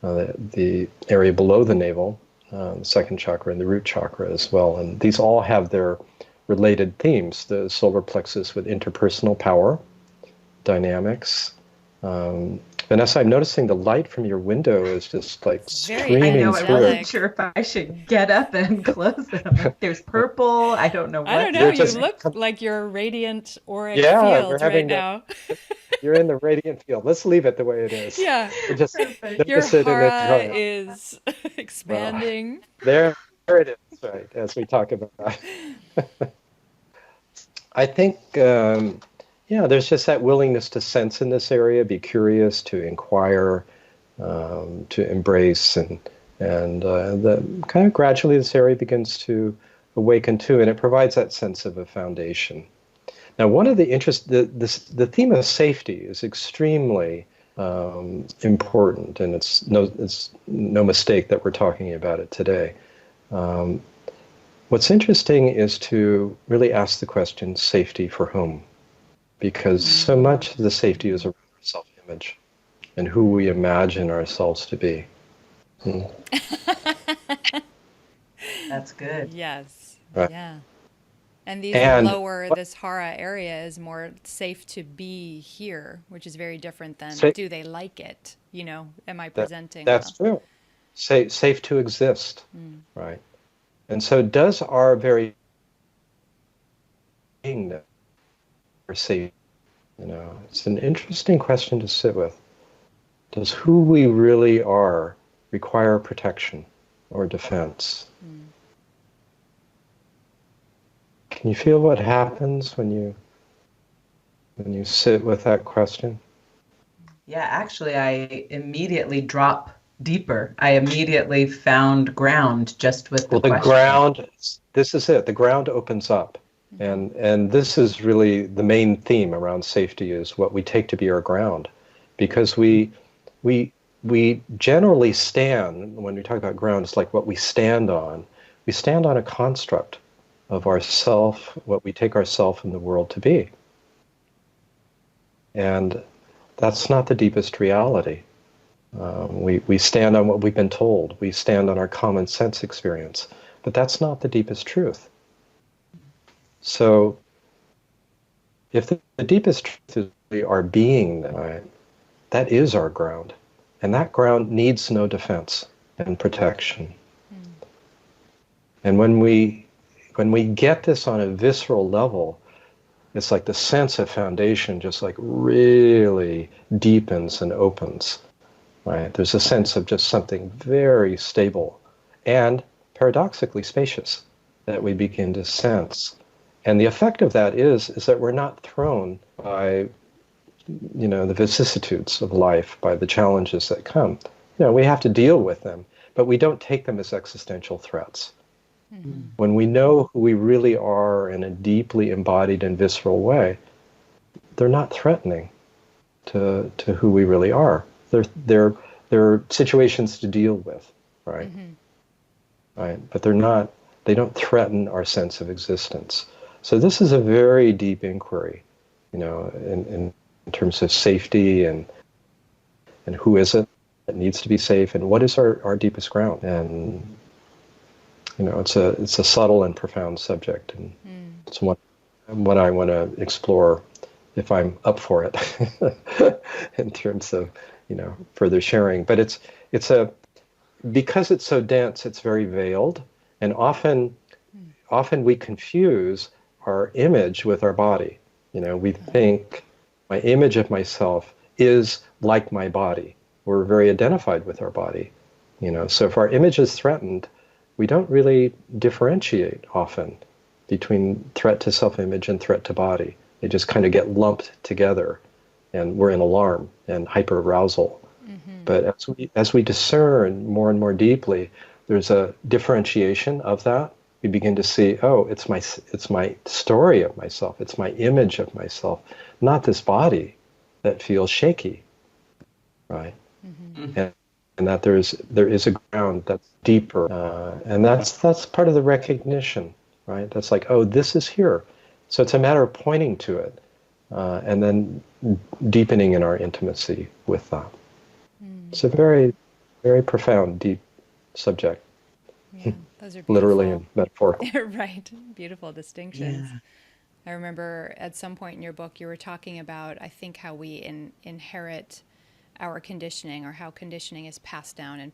the area below the navel, the second chakra, and the root chakra as well, and these all have their related themes. The solar plexus with interpersonal power, dynamics. Vanessa, I'm noticing the light from your window is just like streaming through. I wasn't sure if I should get up and close them. There's purple. I don't know what. I don't know. You look like you're radiant auric field right now. You're in the radiant field. Let's leave it the way it is. Yeah. Just your hara is expanding. There it is, right, as we talk about. I think, there's just that willingness to sense in this area, be curious, to inquire, to embrace, and the kind of gradually this area begins to awaken too, and it provides that sense of a foundation. Now, one of the the theme of safety is extremely important, and it's no mistake that we're talking about it today. What's interesting is to really ask the question, safety for whom? Because so much of the safety is around our self-image and who we imagine ourselves to be. That's good. Yes. Right. Yeah. And this hara area is more safe to be here, which is very different than do they like it? Am I presenting? That's true. Safe to exist, right? And so does our very being or safe, it's an interesting question to sit with. Does who we really are require protection or defense? Can you feel what happens when you sit with that question? Yeah, actually, I immediately drop deeper. I immediately found ground just with the question. Ground, this is it. The ground opens up. And this is really the main theme around safety, is what we take to be our ground. Because we we generally stand, when we talk about ground, it's like what we stand on. We stand on a construct of ourself, what we take ourself in the world to be. And that's not the deepest reality. We stand on what we've been told. We stand on our common sense experience. But that's not the deepest truth. So if the deepest truth is really our being, right, that is our ground. And that ground needs no defense and protection. And when we get this on a visceral level, it's like the sense of foundation just like really deepens and opens, right? There's a sense of just something very stable and paradoxically spacious that we begin to sense. And the effect of that is that we're not thrown by, the vicissitudes of life, by the challenges that come. We have to deal with them, but we don't take them as existential threats. Mm-hmm. When we know who we really are in a deeply embodied and visceral way, they're not threatening to who we really are. They're situations to deal with, right? Mm-hmm. Right, but they don't threaten our sense of existence. So this is a very deep inquiry, in terms of safety and who is it that needs to be safe, and what is our deepest ground. And it's a subtle and profound subject, and it's what I want to explore if I'm up for it in terms of further sharing. But it's because it's so dense, it's very veiled, and often we confuse our image with our body. We think my image of myself is like my body. We're very identified with our body. So if our image is threatened, we don't really differentiate often between threat to self-image and threat to body. They just kind of get lumped together, and we're in alarm and hyper-arousal. Mm-hmm. But as we discern more and more deeply, there's a differentiation of that. We begin to see, it's my story of myself, it's my image of myself, not this body that feels shaky, right? Mm-hmm. And that there is a ground that's deeper, and that's part of the recognition, right? That's like, this is here. So it's a matter of pointing to it, and then deepening in our intimacy with that. It's a very, very profound, deep subject. Yeah, those are beautiful. Literally and metaphorically. Right, beautiful distinctions. Yeah. I remember at some point in your book you were talking about, I think, how we inherit our conditioning, or how conditioning is passed down in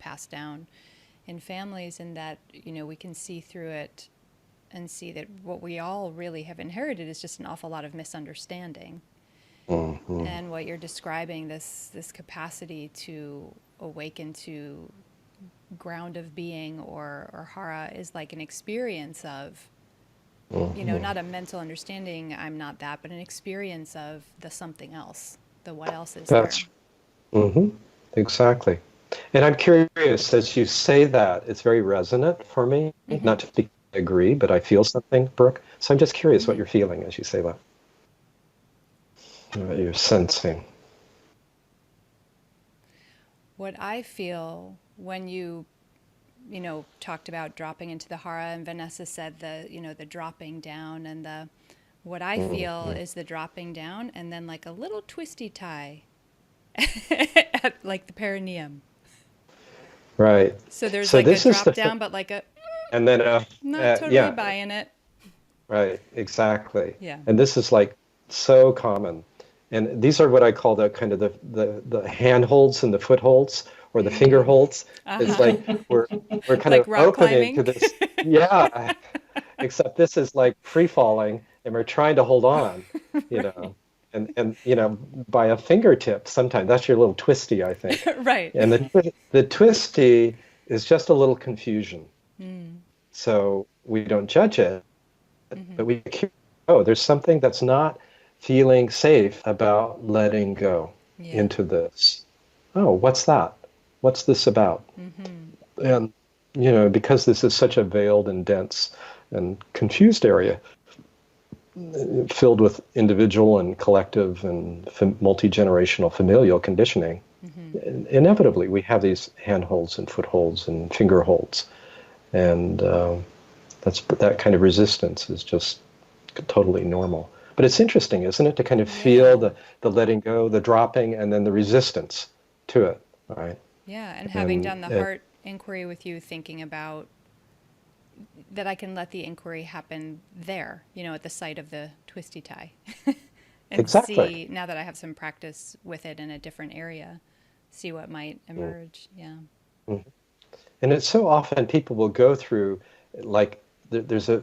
families, and that we can see through it and see that what we all really have inherited is just an awful lot of misunderstanding. Mm-hmm. And what you're describing, this capacity to awaken to ground of being or hara, is like an experience of, not a mental understanding, I'm not that, but an experience of the something else, the what else is there. Mm-hmm. Exactly. And I'm curious, as you say that, it's very resonant for me, not just because I agree, but I feel something, Brooke. So I'm just curious what you're feeling as you say that. What you're sensing. What I feel when you talked about dropping into the hara, and Vanessa said the dropping down, and what I feel is the dropping down, and then like a little twisty tie at like the perineum. Right. So there's like a drop down, but like a, and then not totally buying it. Right, exactly. Yeah. And this is like so common. And these are what I call the kind of the hand holds and the foot holds, or the finger holds. It's like we're kind like of opening climbing. to this. Yeah. Except this is like free falling, and we're trying to hold on, And by a fingertip, sometimes that's your little twisty, I think. Right. And the twisty is just a little confusion. So we don't judge it, but we there's something that's not feeling safe about letting go into this. What's that? What's this about? And because this is such a veiled and dense and confused area, filled with individual and collective and multi-generational familial conditioning, inevitably we have these handholds and footholds and finger holds, and that kind of resistance is just totally normal. But it's interesting, isn't it, to kind of feel the letting go, the dropping, and then the resistance to it, right? Yeah, and having done the heart inquiry with you, thinking about that I can let the inquiry happen there, at the site of the twisty tie. And exactly. see, now that I have some practice with it in a different area, see what might emerge. Yeah. Mm. And it's so often people will go through, like, there's a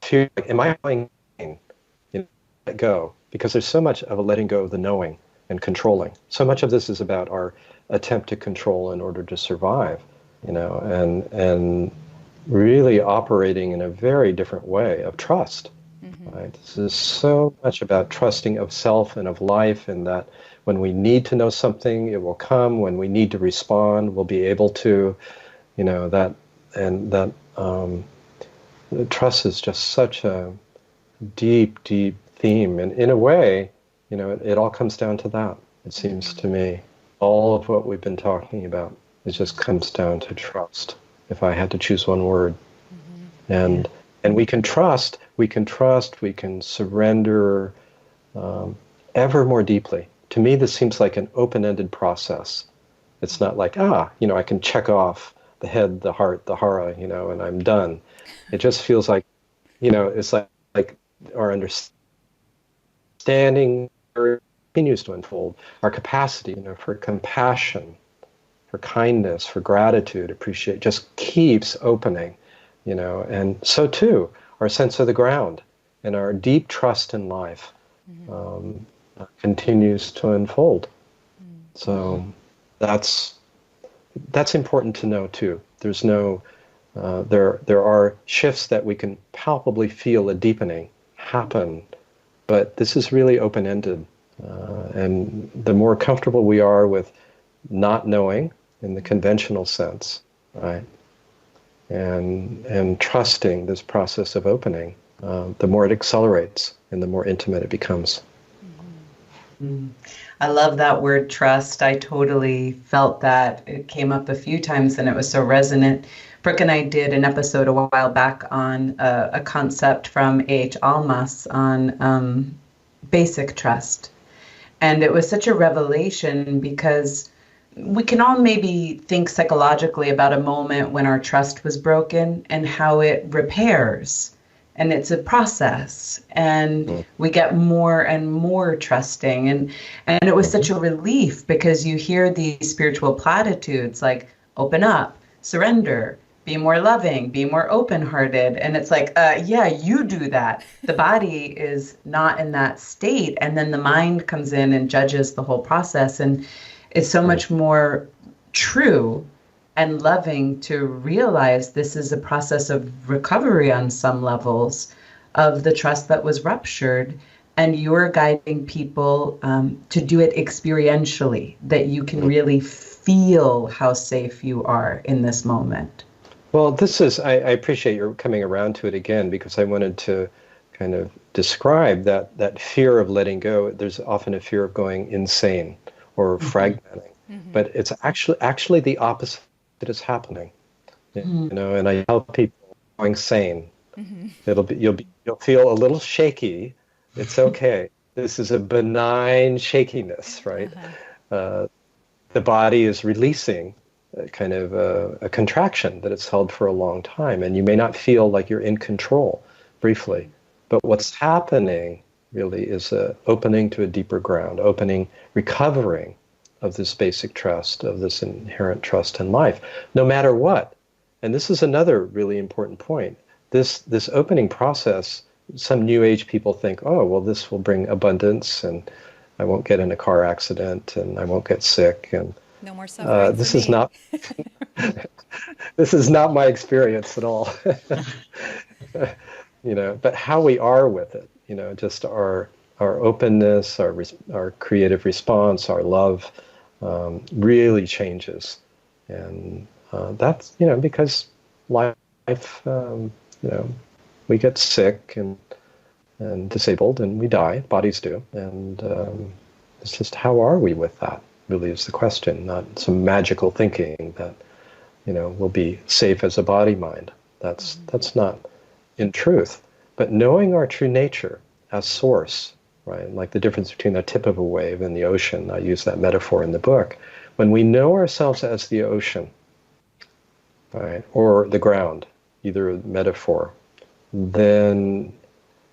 fear, like, am I going to let go? Because there's so much of a letting go of the knowing and controlling. So much of this is about our attempt to control in order to survive, and really operating in a very different way of trust. Right? This is so much about trusting of self and of life, and that when we need to know something, it will come. When we need to respond, we'll be able to, that, and that trust is just such a deep, deep theme. And in a way, it all comes down to that, it seems to me. All of what we've been talking about, it just comes down to trust, if I had to choose one word. And we can trust, we can surrender ever more deeply. To me, this seems like an open-ended process. It's not like, I can check off the head, the heart, the hara, and I'm done. It just feels like, it's like our understanding continues to unfold. Our capacity, for compassion, for kindness, for gratitude, appreciate, just keeps opening. And so too, our sense of the ground and our deep trust in life continues to unfold. So that's important to know too. There's no, there are shifts that we can palpably feel a deepening happen, but this is really open-ended. And the more comfortable we are with not knowing in the conventional sense, right? And trusting this process of opening, the more it accelerates and the more intimate it becomes. I love that word trust. I totally felt that. It came up a few times and it was so resonant. Brooke and I did an episode a while back on a concept from A.H. Almas on basic trust. And it was such a revelation because we can all maybe think psychologically about a moment when our trust was broken and how it repairs. And it's a process, and we get more and more trusting. And it was such a relief because you hear these spiritual platitudes like open up, surrender, be more loving, be more open-hearted. And it's like, yeah, you do that. The body is not in that state. And then the mind comes in and judges the whole process. And it's so much more true and loving to realize this is a process of recovery on some levels of the trust that was ruptured. And you're guiding people to do it experientially, that you can really feel how safe you are in this moment. Well, I appreciate your coming around to it again, because I wanted to kind of describe that fear of letting go. There's often a fear of going insane or fragmenting, but it's actually the opposite that is happening. And I tell people going sane. You'll feel a little shaky. It's okay. This is a benign shakiness, right? The body is releasing kind of a contraction that it's held for a long time, and you may not feel like you're in control briefly, but what's happening really is a opening to a deeper ground, recovering of this basic trust, of this inherent trust in life, no matter what. And this is another really important point. This opening process, some New Age people think, oh, well, this will bring abundance, and I won't get in a car accident, and I won't get sick, and no more suffering. This is not this is not my experience at all. But how we are with it, just our openness, our creative response, our love, really changes. And that's, because life, we get sick and disabled, and we die, bodies do. And It's just, how are we with that, really is the question, not some magical thinking that, we'll be safe as a body mind. That's not in truth. But knowing our true nature as source, right? Like the difference between the tip of a wave and the ocean. I use that metaphor in the book. When we know ourselves as the ocean, right, or the ground, either a metaphor, then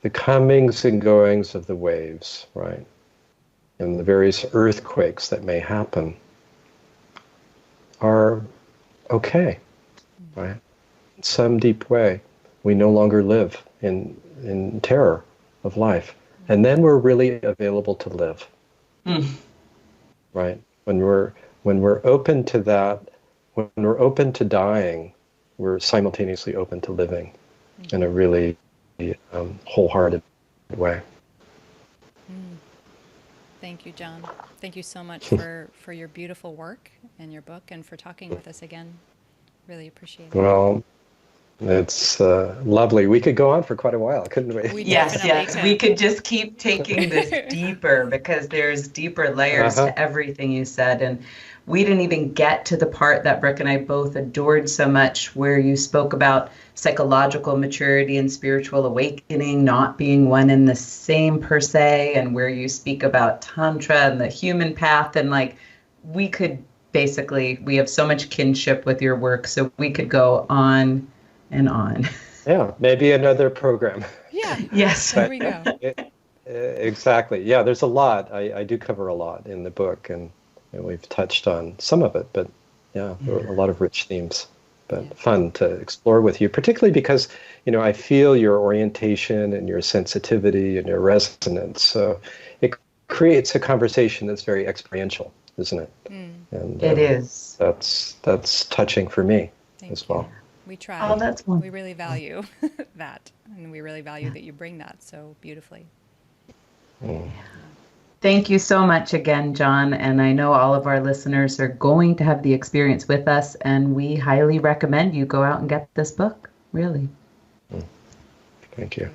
the comings and goings of the waves, right, and the various earthquakes that may happen are okay, right? In some deep way, we no longer live in terror of life. And then we're really available to live, right? When we're open to that, when we're open to dying, we're simultaneously open to living in a really wholehearted way. Thank you, John. Thank you so much for your beautiful work and your book, and for talking with us again. Really appreciate it. Well, it's lovely. We could go on for quite a while, couldn't we? Yes. We could just keep taking this deeper, because there's deeper layers to everything you said. And we didn't even get to the part that Brooke and I both adored so much, where you spoke about psychological maturity and spiritual awakening not being one and the same per se, and where you speak about Tantra and the human path. And we have so much kinship with your work, so we could go on and on. Yeah, maybe another program. Yeah. Yes. There we go. Exactly. Yeah, there's a lot. I do cover a lot in the book, and we've touched on some of it, but yeah, there are a lot of rich themes, but fun to explore with you, particularly because, I feel your orientation and your sensitivity and your resonance. So it creates a conversation that's very experiential, isn't it? And it is. That's touching for me as well. We try. Oh, that's wonderful. We really value that, and we really value that you bring that so beautifully. Thank you so much again, John. And I know all of our listeners are going to have the experience with us, and we highly recommend you go out and get this book, really. Thank you.